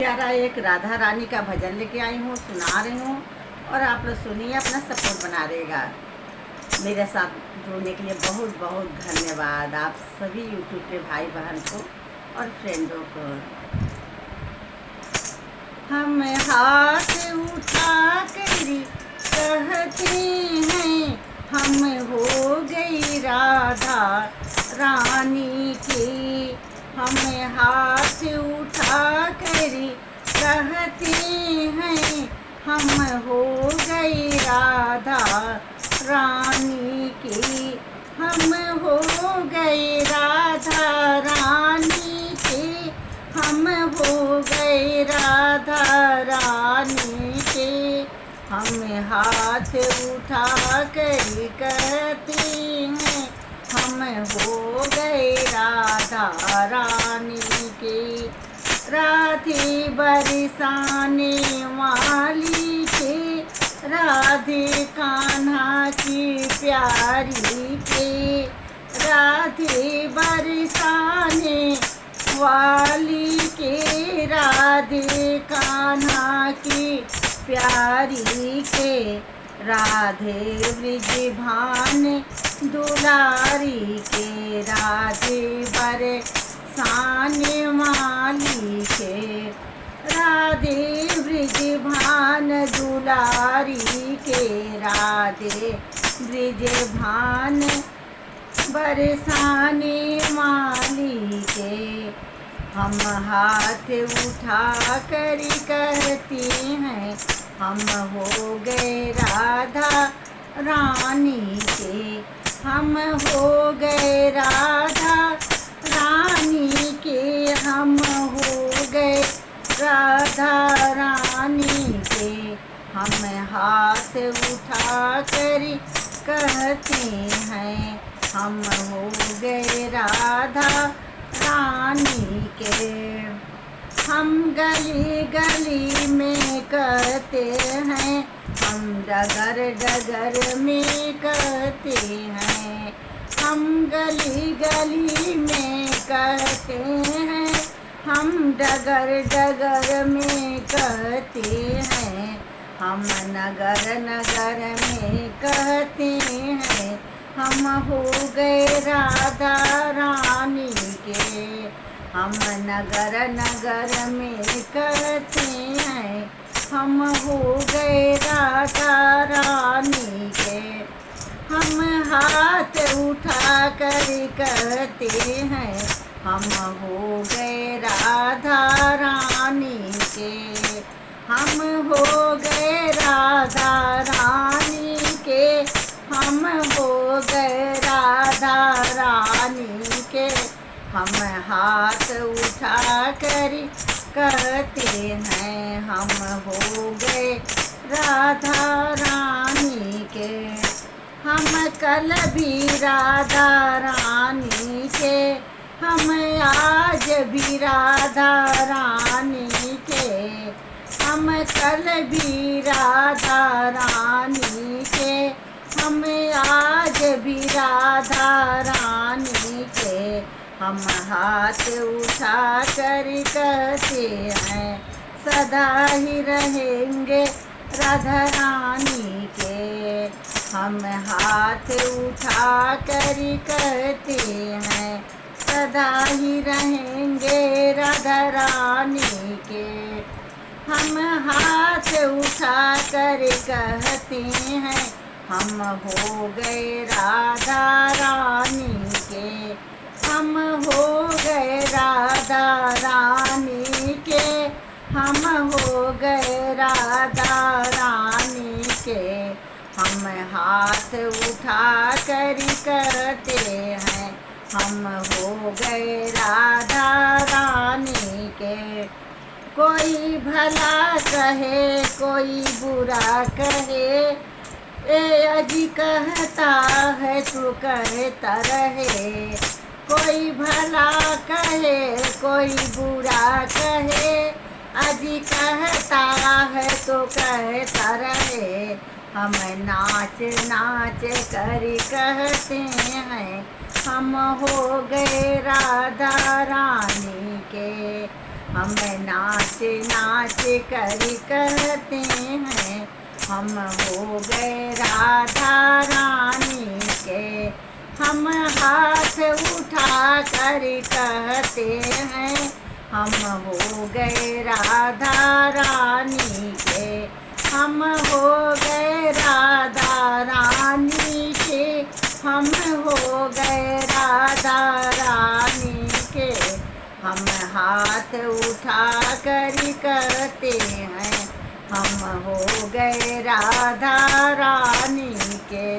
प्यारा एक राधा रानी का भजन लेके आई हूँ, सुना रही हूँ और आप लोग सुनिए, अपना सपोर्ट बना रहेगा। मेरे साथ जुड़ने के लिए बहुत बहुत धन्यवाद आप सभी यूट्यूब के भाई बहन को और फ्रेंडों को। हम हाथ उठा कर कहते हैं, हम हो गई राधा रानी की। हम हाथ उठा कर कहते हैं, हम हो गई राधा रानी की। हम हो गए राधा रानी की। हम हो गए राधा रानी के। हम हाथ उठा कर कहते हैं, हम हो गए राधा रानी के। राधे बरसाने वाली के, राधे कान्हा की प्यारी के। राधे बरसाने वाली के, राधे कान्हा की प्यारी के। राधे ब्रिजभान दुलारी के, राधे बरसाने वाली के। राधे ब्रिजभान दुलारी के, राधे ब्रिजभान बरसाने वाली के। हम हाथ उठा कर कहते हैं, हम हो गए राधा रानी के। हम हो गए राधा रानी के। हम हो गए राधा रानी के। हम हाथ उठा कर कहते हैं, हम हो गए राधा रानी के। हम गली गली में कहते हैं, हम डगर डगर में कहते हैं। हम गली गली में कहते हैं, हम डगर डगर में कहते हैं। हम नगर नगर में कहते हैं, हम हो गए राधा रानी के। हम नगर नगर में कहते हैं, हम हो गए राधा रानी के। हम हाथ उठा कर कहते हैं, हम हो गए राधा रानी के। हम हो गए राधा रानी के। हम हो गए राधा रानी के। हम हाथ उठा कर कहते हैं, हम हो गए राधा रानी के। हम कल भी राधा रानी के, हम आज भी राधा रानी के। हम कल भी राधा रानी के, हम आज भी राधा रानी के। हम हाथ उठा कर कहते हैं, सदा ही रहेंगे राधा रानी के। हम हाथ उठा कर कहते हैं, सदा ही रहेंगे राधा रानी के। हम हाथ उठा कर कहते हैं, हम हो गए राधा रानी के। हम हो गए राधा रानी के। हम हो गए राधा रानी के। हम हाथ उठा कर कहते हैं, हम हो गए राधा रानी के। कोई भला कहे कोई बुरा कहे, ए अजी कहता है तू कहता रहे। कोई भला कहे कोई बुरा कहे, अजी कहता है तो कहता रहे। हम नाच नाच कर कहते हैं, हम हो गए राधा रानी के। हम नाच नाच कर कहते हैं हम हो गए राधा रानी के। हम हाथ उठा कर कहते हैं हम हो गए राधा रानी के। हम हो गए राधा रानी के। हम हो गए राधा रानी के। हम हाथ उठा कर कहते हैं हम हो गए राधा रानी के।